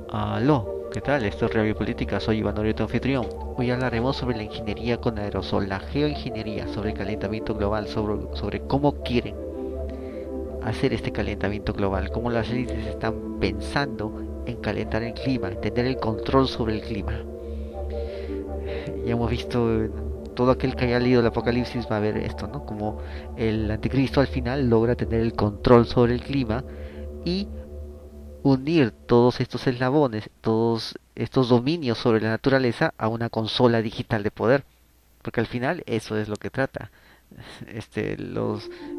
Aló, ¿qué tal? Esto es Review Política, soy Iván Orioto, anfitrión. Hoy hablaremos sobre la ingeniería con aerosol, la geoingeniería, sobre el calentamiento global, sobre cómo quieren hacer este calentamiento global, cómo las élites están pensando en calentar el clima, en tener el control sobre el clima. Ya hemos visto, todo aquel que haya leído el Apocalipsis va a ver esto, ¿no? Como el anticristo al final logra tener el control sobre el clima y unir todos estos eslabones, todos estos dominios sobre la naturaleza a una consola digital de poder, porque al final eso es lo que trata.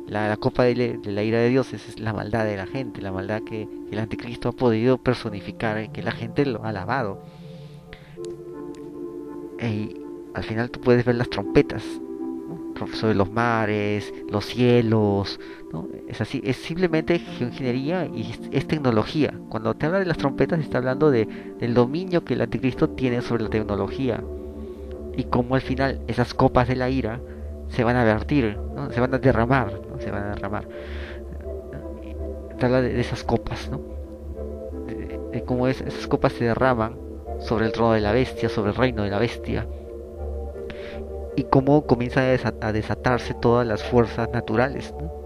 La copa de la ira de Dios es la maldad de la gente, la maldad que el anticristo ha podido personificar, que la gente lo ha alabado. Y al final tú puedes ver las trompetas, ¿no? Sobre los mares, los cielos, ¿no? Es así, es simplemente geoingeniería y es tecnología. Cuando te habla de las trompetas, está hablando del dominio que el anticristo tiene sobre la tecnología y cómo al final esas copas de la ira se van a vertir, ¿no? Se van a derramar, ¿no? Se van a derramar. Te habla de esas copas, ¿no? De cómo esas copas se derraman sobre el trono de la bestia, sobre el reino de la bestia, y cómo comienzan a desatarse todas las fuerzas naturales, ¿no?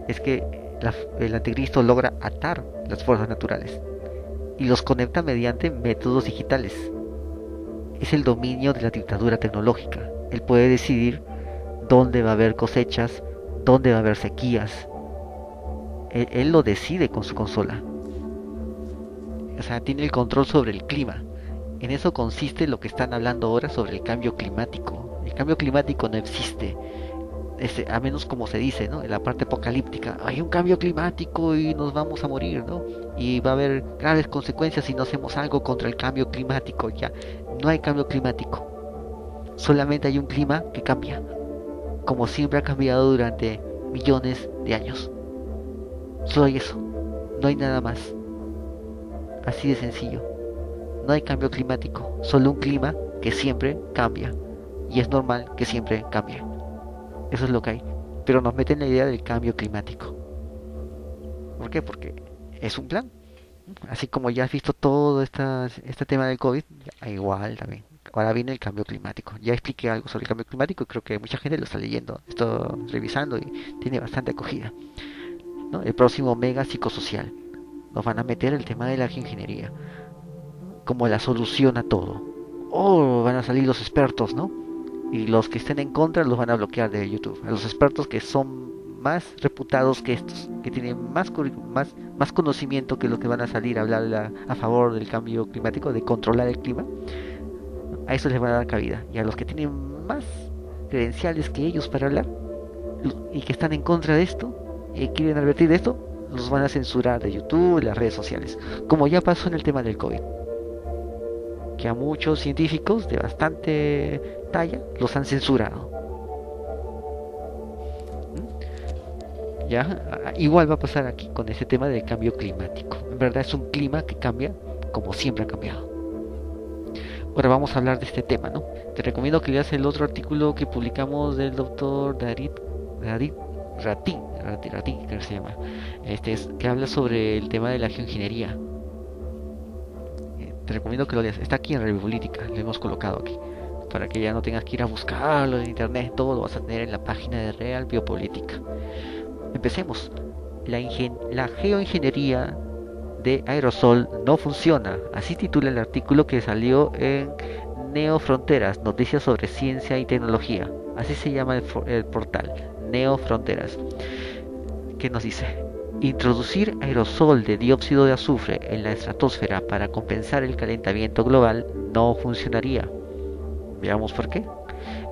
Es que el anticristo logra atar las fuerzas naturales y los conecta mediante métodos digitales. Es el dominio de la dictadura tecnológica. Él puede decidir dónde va a haber cosechas, dónde va a haber sequías. Él lo decide con su consola. O sea, tiene el control sobre el clima. En eso consiste lo que están hablando ahora sobre el cambio climático. El cambio climático no existe, a menos como se dice, ¿no? En la parte apocalíptica, hay un cambio climático y nos vamos a morir, ¿no? Y va a haber graves consecuencias si no hacemos algo contra el cambio climático. Ya, no hay cambio climático, solamente hay un clima que cambia, como siempre ha cambiado durante millones de años. Solo hay eso, no hay nada más, así de sencillo. No hay cambio climático, solo un clima que siempre cambia. Y es normal que siempre cambie. Eso es lo que hay. Pero nos meten la idea del cambio climático. ¿Por qué? Porque es un plan. Así como ya has visto todo este tema del COVID, igual también. Ahora viene el cambio climático. Ya expliqué algo sobre el cambio climático y creo que mucha gente lo está leyendo, está revisando y tiene bastante acogida, ¿no? El próximo mega psicosocial. Nos van a meter el tema de la geoingeniería como la solución a todo. Oh, van a salir los expertos, ¿no? Y los que estén en contra los van a bloquear de YouTube. A los expertos que son más reputados que estos, que tienen más conocimiento que los que van a salir a hablar a favor del cambio climático, de controlar el clima, a esos les van a dar cabida. Y a los que tienen más credenciales que ellos para hablar y que están en contra de esto y quieren advertir de esto, los van a censurar de YouTube y las redes sociales. Como ya pasó en el tema del COVID, que a muchos científicos de bastante talla los han censurado. Ya, igual va a pasar aquí con ese tema del cambio climático. En verdad es un clima que cambia como siempre ha cambiado. Ahora vamos a hablar de este tema, ¿no? Te recomiendo que leas el otro artículo que publicamos del doctor David Rati, creo que se llama. Que habla sobre el tema de la geoingeniería. Te recomiendo que lo leas. Está aquí en Review Política, lo hemos colocado aquí. Para que ya no tengas que ir a buscarlo en internet, todo lo vas a tener en la página de Real Biopolítica. Empecemos. La geoingeniería de aerosol no funciona. Así titula el artículo que salió en Neofronteras, noticias sobre ciencia y tecnología. Así se llama el portal, Neofronteras. ¿Qué nos dice? Introducir aerosol de dióxido de azufre en la estratosfera para compensar el calentamiento global no funcionaría. Veamos por qué.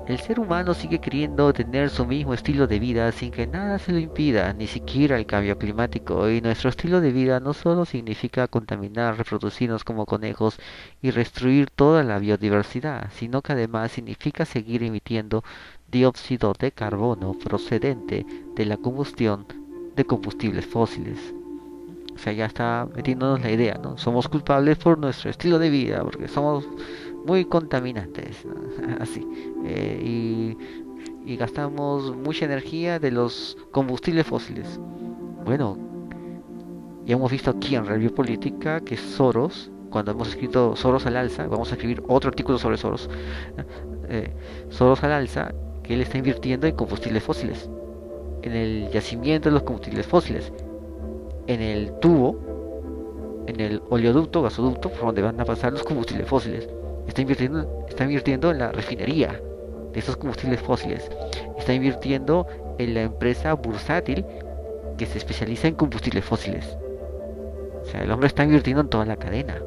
El ser humano sigue queriendo tener su mismo estilo de vida sin que nada se lo impida, ni siquiera el cambio climático. Y nuestro estilo de vida no solo significa contaminar, reproducirnos como conejos y destruir toda la biodiversidad, sino que además significa seguir emitiendo dióxido de carbono procedente de la combustión de combustibles fósiles. O sea, ya está metiéndonos la idea, ¿no? Somos culpables por nuestro estilo de vida, porque somos muy contaminantes, ¿no? Así. Y gastamos mucha energía de los combustibles fósiles. Bueno, Ya hemos visto aquí en Review Política que Soros, cuando hemos escrito Soros al alza, vamos a escribir otro artículo sobre Soros, eh, Soros al alza, que él está invirtiendo en combustibles fósiles, en el yacimiento de los combustibles fósiles, en el tubo, en el oleoducto, gasoducto, por donde van a pasar los combustibles fósiles. Está invirtiendo en la refinería de esos combustibles fósiles. Está invirtiendo en la empresa bursátil que se especializa en combustibles fósiles. O sea, el hombre está invirtiendo en toda la cadena,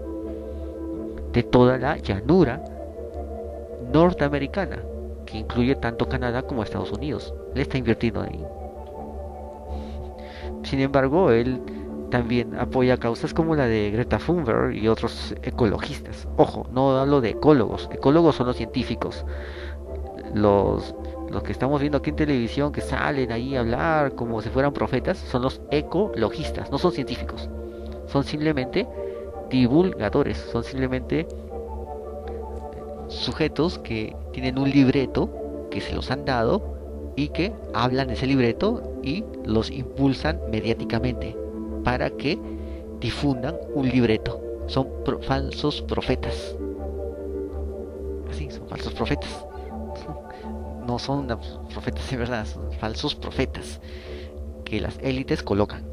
de toda la llanura norteamericana, que incluye tanto Canadá como Estados Unidos. Él está invirtiendo ahí. Sin embargo, él también apoya causas como la de Greta Thunberg y otros ecologistas. Ojo, no hablo de ecólogos. Ecólogos son los científicos. Los, los que estamos viendo aquí en televisión que salen ahí a hablar como si fueran profetas son los ecologistas, no son científicos. Son simplemente divulgadores, son simplemente sujetos que tienen un libreto que se los han dado y que hablan ese libreto y los impulsan mediáticamente para que difundan un libreto. Son falsos profetas. Así, son falsos profetas. No son profetas de verdad, son falsos profetas que las élites colocan.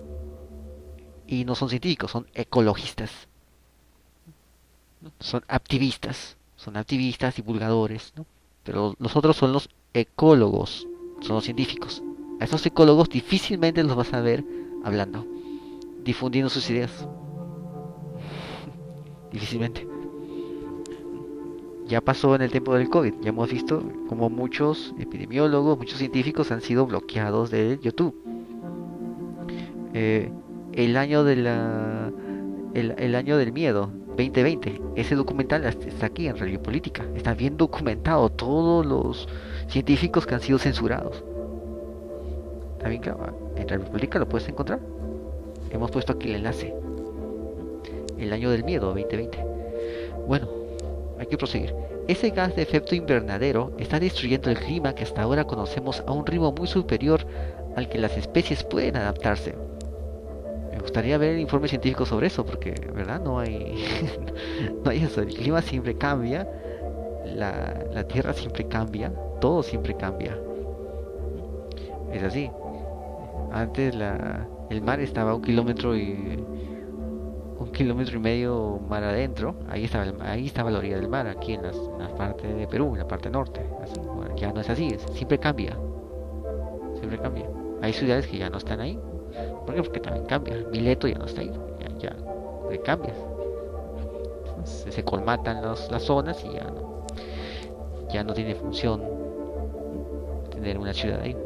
Y no son científicos, son ecologistas. Son activistas, divulgadores, ¿no? Pero los otros son los ecólogos, son los científicos. A esos ecólogos difícilmente los vas a ver hablando, difundiendo sus ideas. Difícilmente. Ya pasó en el tiempo del COVID, ya hemos visto como muchos epidemiólogos, muchos científicos han sido bloqueados de YouTube. Eh, el año de el año del miedo 2020, ese documental está aquí en Radio Política, está bien documentado todos los científicos que han sido censurados. También en Radio Política lo puedes encontrar. Hemos puesto aquí el enlace. El año del miedo 2020. Bueno, hay que proseguir. Ese gas de efecto invernadero está destruyendo el clima que hasta ahora conocemos a un ritmo muy superior al que las especies pueden adaptarse. Me gustaría ver el informe científico sobre eso, porque, ¿verdad? No hay, no hay eso. El clima siempre cambia, la tierra siempre cambia, todo siempre cambia. Es así. Antes el mar estaba un kilómetro y medio mar adentro. Ahí estaba la orilla del mar, aquí en la parte de Perú, en la parte norte. Así. Bueno, ya no es así, siempre cambia. Siempre cambia. Hay ciudades que ya no están ahí. ¿Por qué? Porque también cambia. Mileto ya no está ahí. Ya cambia. Se colmatan las zonas y ya no tiene función tener una ciudad ahí.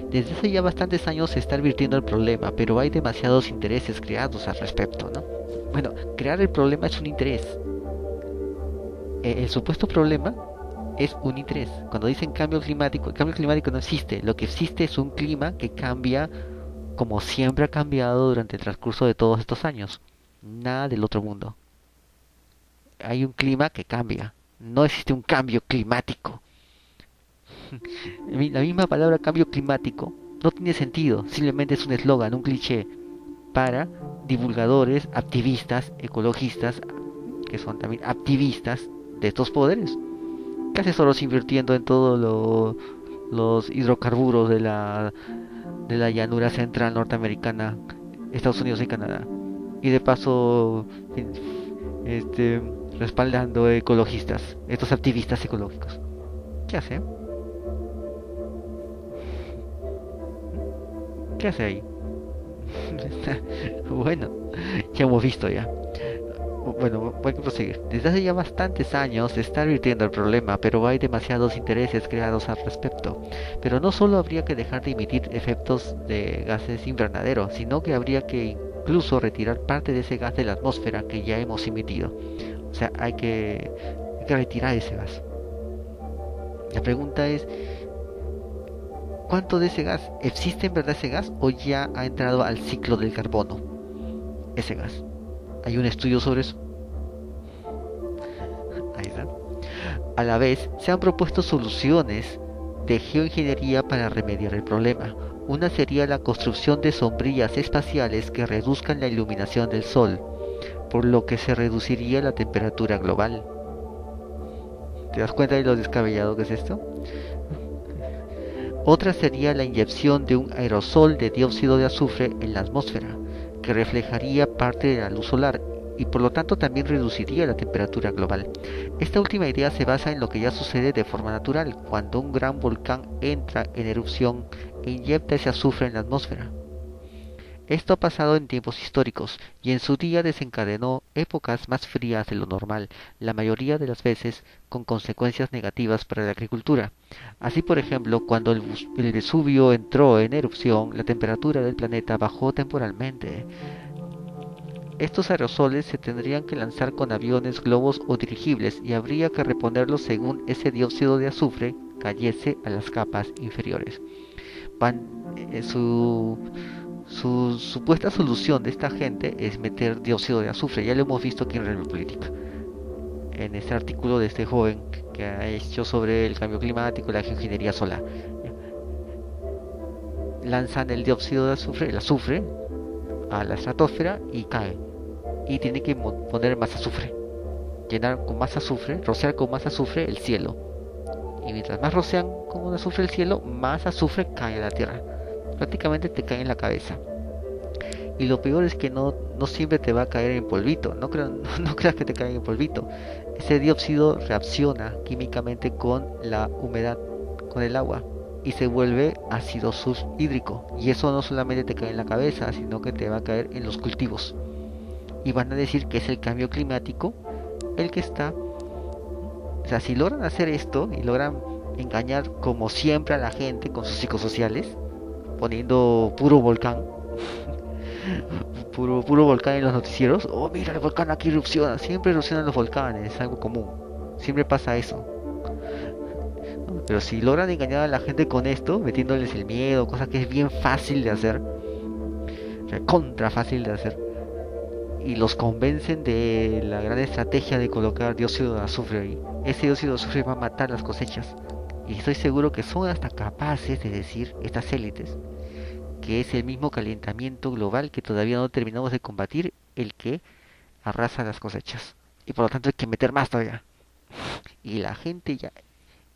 Desde hace ya bastantes años se está advirtiendo el problema, pero hay demasiados intereses creados al respecto, ¿no? Bueno, crear el problema es un interés. El supuesto problema es un interés. Cuando dicen cambio climático, el cambio climático no existe. Lo que existe es un clima que cambia como siempre ha cambiado durante el transcurso de todos estos años. Nada del otro mundo. Hay un clima que cambia. No existe un cambio climático. La misma palabra cambio climático no tiene sentido, simplemente es un eslogan, un cliché para divulgadores, activistas, ecologistas, que son también activistas de estos poderes. ¿Qué hace Soros invirtiendo en todos los hidrocarburos de la llanura central norteamericana, Estados Unidos y Canadá? Y de paso, respaldando ecologistas, estos activistas ecológicos. ¿Qué hace? ¿Qué hace ahí? Bueno, ya hemos visto ya. Bueno, voy a proseguir. Desde hace ya bastantes años se está advirtiendo el problema, pero hay demasiados intereses creados al respecto. Pero no solo habría que dejar de emitir efectos de gases invernadero, sino que habría que incluso retirar parte de ese gas de la atmósfera que ya hemos emitido. O sea, hay que retirar ese gas. La pregunta es, ¿cuánto de ese gas existe en verdad ese gas o ya ha entrado al ciclo del carbono? Ese gas. ¿Hay un estudio sobre eso? Ahí está. A la vez, se han propuesto soluciones de geoingeniería para remediar el problema. Una sería la construcción de sombrillas espaciales que reduzcan la iluminación del Sol, por lo que se reduciría la temperatura global. ¿Te das cuenta de lo descabellado que es esto? Otra sería la inyección de un aerosol de dióxido de azufre en la atmósfera, que reflejaría parte de la luz solar y por lo tanto también reduciría la temperatura global. Esta última idea se basa en lo que ya sucede de forma natural, cuando un gran volcán entra en erupción e inyecta ese azufre en la atmósfera. Esto ha pasado en tiempos históricos y en su día desencadenó épocas más frías de lo normal, la mayoría de las veces con consecuencias negativas para la agricultura. Así, por ejemplo, cuando el Vesubio entró en erupción, la temperatura del planeta bajó temporalmente. Estos aerosoles se tendrían que lanzar con aviones, globos o dirigibles y habría que reponerlos según ese dióxido de azufre cayese a las capas inferiores. Van, su supuesta solución de esta gente es meter dióxido de azufre. Ya lo hemos visto aquí en Real Política, en este artículo de este joven que ha hecho sobre el cambio climático y la geoingeniería solar. Lanzan el dióxido de azufre, el azufre, a la estratosfera y cae. Y tiene que poner más azufre. Llenar con más azufre, rociar con más azufre el cielo. Y mientras más rocian con azufre el cielo, más azufre cae a la tierra. Prácticamente te cae en la cabeza. Y lo peor es que no siempre te va a caer en polvito. No creas que te cae en polvito. Ese dióxido reacciona químicamente con la humedad, con el agua, y se vuelve ácido sulfhídrico. Y eso no solamente te cae en la cabeza, sino que te va a caer en los cultivos. Y van a decir que es el cambio climático el que está. O sea, si logran hacer esto y logran engañar como siempre a la gente con sus psicosociales, poniendo puro volcán, puro volcán en los noticieros. Oh, mira, el volcán aquí erupciona. Siempre erupcionan los volcanes, es algo común. Siempre pasa eso. Pero si logran engañar a la gente con esto, metiéndoles el miedo, cosa que es bien fácil de hacer, contra fácil de hacer, y los convencen de la gran estrategia de colocar dióxido de azufre ahí, ese dióxido de azufre va a matar las cosechas. Y estoy seguro que son hasta capaces de decir estas élites que es el mismo calentamiento global que todavía no terminamos de combatir el que arrasa las cosechas. Y por lo tanto hay que meter más todavía. Y la gente ya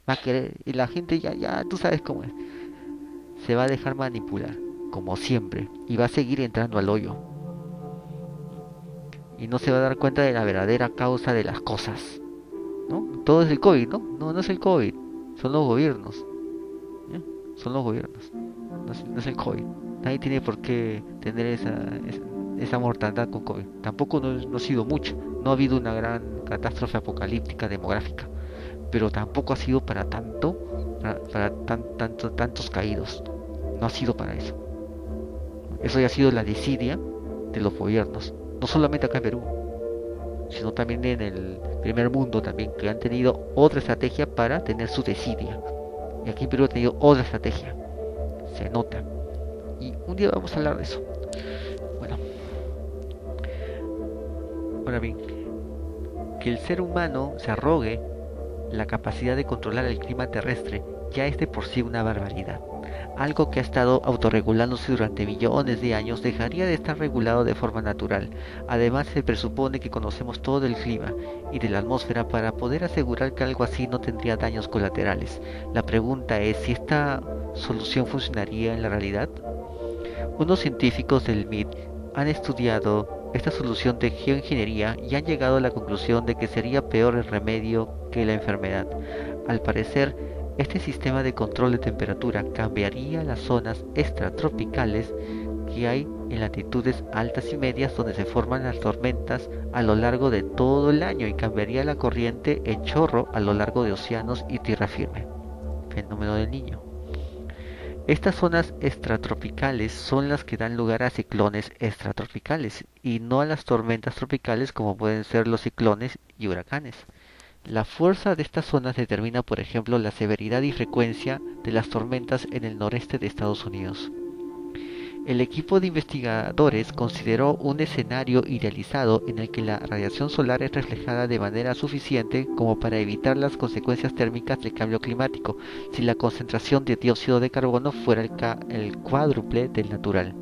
va a querer, y la gente ya tú sabes cómo es. Se va a dejar manipular, como siempre, y va a seguir entrando al hoyo. Y no se va a dar cuenta de la verdadera causa de las cosas. ¿No? Todo es el COVID, ¿no? No es el COVID, son los gobiernos. ¿Eh? Son los gobiernos, no es el COVID. Nadie tiene por qué tener esa mortandad con COVID. Tampoco no ha sido mucho. No ha habido una gran catástrofe apocalíptica demográfica. Pero tampoco ha sido para tantos caídos. No ha sido para eso. Eso ya ha sido la desidia de los gobiernos. No solamente acá en Perú, sino también en el primer mundo también, que han tenido otra estrategia para tener su desidia. Y aquí en Perú ha tenido otra estrategia. Se nota. Y un día vamos a hablar de eso. Bueno. Ahora bien, que el ser humano se arrogue la capacidad de controlar el clima terrestre ya es de por sí una barbaridad. Algo que ha estado autorregulándose durante millones de años dejaría de estar regulado de forma natural. Además, se presupone que conocemos todo el clima y de la atmósfera para poder asegurar que algo así no tendría daños colaterales. La pregunta es si esta solución funcionaría en la realidad. Unos científicos del MIT han estudiado esta solución de geoingeniería y han llegado a la conclusión de que sería peor el remedio que la enfermedad. Al parecer, este sistema de control de temperatura cambiaría las zonas extratropicales que hay en latitudes altas y medias donde se forman las tormentas a lo largo de todo el año y cambiaría la corriente en chorro a lo largo de océanos y tierra firme. Fenómeno del Niño. Estas zonas extratropicales son las que dan lugar a ciclones extratropicales y no a las tormentas tropicales como pueden ser los ciclones y huracanes. La fuerza de estas zonas determina, por ejemplo, la severidad y frecuencia de las tormentas en el noreste de Estados Unidos. El equipo de investigadores consideró un escenario idealizado en el que la radiación solar es reflejada de manera suficiente como para evitar las consecuencias térmicas del cambio climático si la concentración de dióxido de carbono fuera el cuádruple del natural.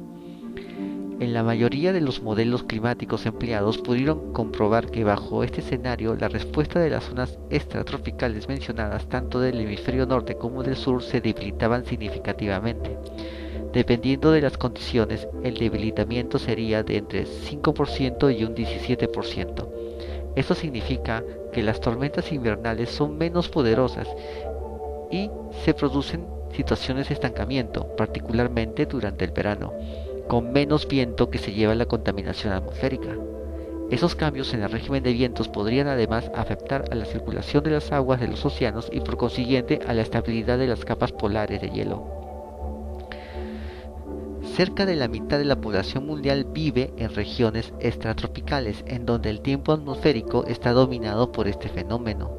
En la mayoría de los modelos climáticos empleados pudieron comprobar que bajo este escenario la respuesta de las zonas extratropicales mencionadas tanto del hemisferio norte como del sur se debilitaban significativamente. Dependiendo de las condiciones, el debilitamiento sería de entre 5% y un 17%. Esto significa que las tormentas invernales son menos poderosas y se producen situaciones de estancamiento, particularmente durante el verano, con menos viento que se lleva la contaminación atmosférica. Esos cambios en el régimen de vientos podrían además afectar a la circulación de las aguas de los océanos y por consiguiente a la estabilidad de las capas polares de hielo. Cerca de la mitad de la población mundial vive en regiones extratropicales, en donde el tiempo atmosférico está dominado por este fenómeno.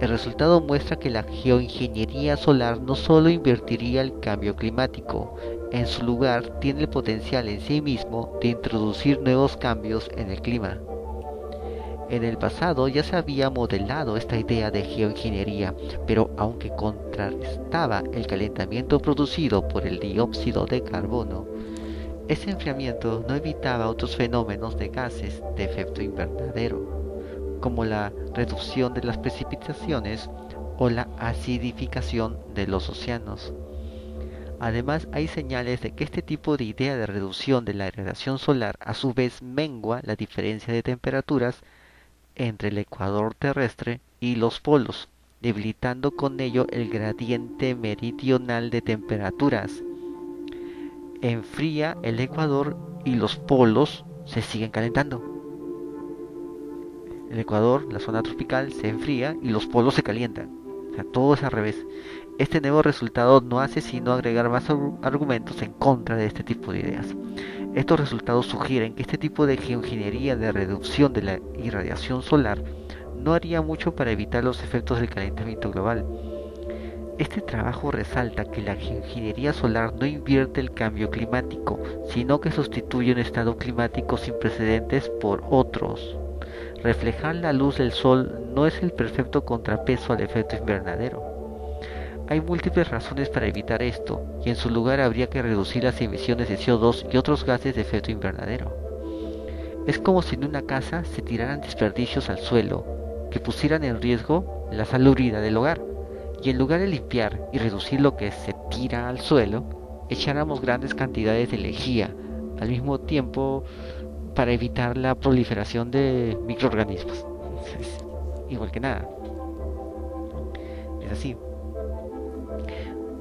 El resultado muestra que la geoingeniería solar no solo invertiría el cambio climático, en su lugar tiene el potencial en sí mismo de introducir nuevos cambios en el clima. En el pasado ya se había modelado esta idea de geoingeniería, pero aunque contrarrestaba el calentamiento producido por el dióxido de carbono, ese enfriamiento no evitaba otros fenómenos de gases de efecto invernadero, como la reducción de las precipitaciones o la acidificación de los océanos. Además, hay señales de que este tipo de idea de reducción de la radiación solar a su vez mengua la diferencia de temperaturas entre el ecuador terrestre y los polos, debilitando con ello el gradiente meridional de temperaturas. Enfría el ecuador y los polos se siguen calentando. El ecuador, la zona tropical, se enfría y los polos se calientan. O sea, todo es al revés. Este nuevo resultado no hace sino agregar más argumentos en contra de este tipo de ideas. Estos resultados sugieren que este tipo de geoingeniería de reducción de la irradiación solar no haría mucho para evitar los efectos del calentamiento global. Este trabajo resalta que la geoingeniería solar no invierte el cambio climático, sino que sustituye un estado climático sin precedentes por otros. Reflejar la luz del sol no es el perfecto contrapeso al efecto invernadero. Hay múltiples razones para evitar esto, y en su lugar habría que reducir las emisiones de CO2 y otros gases de efecto invernadero. Es como si en una casa se tiraran desperdicios al suelo, que pusieran en riesgo la salubridad del hogar, y en lugar de limpiar y reducir lo que se tira al suelo, echáramos grandes cantidades de lejía, al mismo tiempo para evitar la proliferación de microorganismos. Es igual que nada. Es así.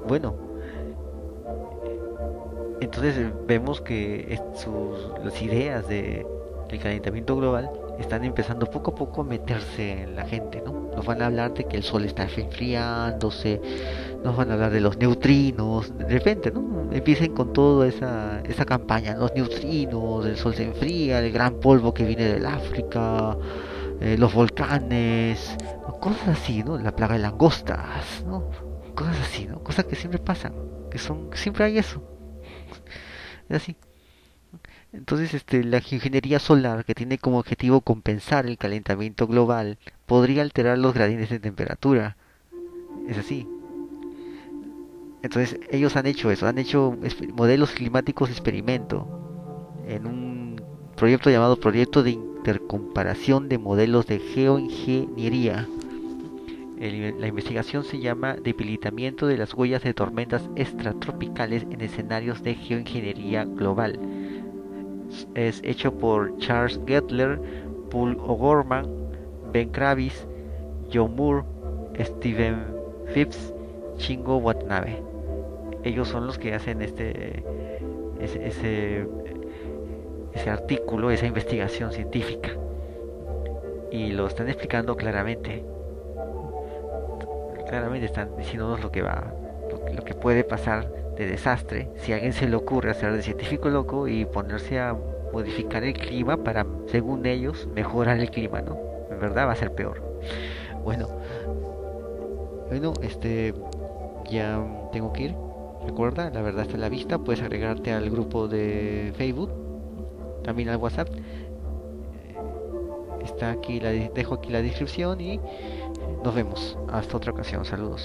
Bueno, entonces vemos que las ideas del calentamiento global están empezando poco a poco a meterse en la gente, ¿no? Nos van a hablar de que el sol está enfriándose, nos van a hablar de los neutrinos, de repente, ¿no? Empiecen con toda esa campaña, los neutrinos, el sol se enfría, el gran polvo que viene del África, los volcanes, ¿no? Cosas así, ¿no? La plaga de langostas, ¿no? Cosas así, ¿no? Cosas que siempre pasan, siempre hay eso, es así. Entonces, la ingeniería solar, que tiene como objetivo compensar el calentamiento global, podría alterar los gradientes de temperatura. Es así. Entonces, ellos han hecho eso, han hecho modelos climáticos de experimento en un proyecto llamado Proyecto de Intercomparación de Modelos de Geoingeniería. La investigación se llama Debilitamiento de las huellas de tormentas extratropicales en escenarios de geoingeniería global. Es hecho por Charles Gettler, Paul O'Gorman, Ben Kravis, Joe Moore, Steven Phipps, Shingo Watanabe. Ellos son los que hacen ese artículo, esa investigación científica, y lo están explicando claramente. Claramente están diciéndonos lo que puede pasar de desastre si a alguien se le ocurre hacer de científico loco y ponerse a modificar el clima para, según ellos, mejorar el clima, ¿no? En verdad va a ser peor. Bueno, ya tengo que ir. Recuerda, la verdad está a la vista. Puedes agregarte al grupo de Facebook, también al WhatsApp. Está aquí, dejo aquí la descripción y nos vemos. Hasta otra ocasión. Saludos.